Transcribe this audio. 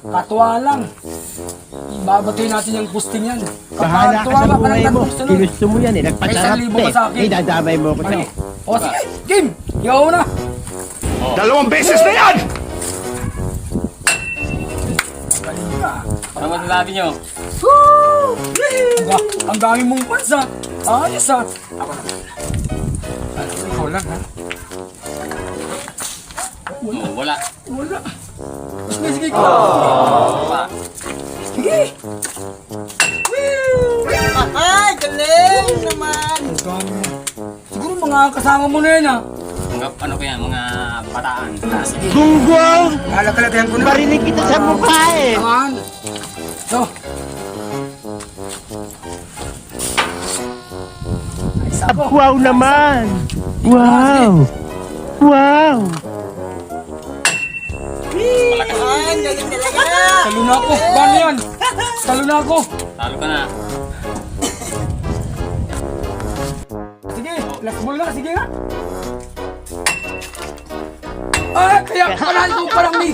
Katuwa lang. Babatuhin natin yung posting yan. Bahala ka sa buhay mo. Ginusto mo yan eh. Nagpasarap 1,000 ka sa akin. eh. Dadamay mo ko Ano? sa'yo. O sige, game! Ikaw na! 2 beses na yan! Ano masasabi nyo? Ang dami mong pansa. Ayos ah. Ikaw lang ha. Oh, wala. Wala. Sige, sige. Sige. Ay, galing naman! Ang dami mo. Siguro mga kasama mo na yan ah. Mga, ano ko yan, mga bataan. Sige. Gunggong! Nalakalagayan ko na. Barinig kita sa mukha eh. Tangan. So. Ay, sako. Wow naman! Wow! Wow! Ay, galing talaga! Talo na ako. Paano yan? Talo na ako. Talo ka na. Sige, last ball na. Sige nga. Ah, kaya pala ito parang may...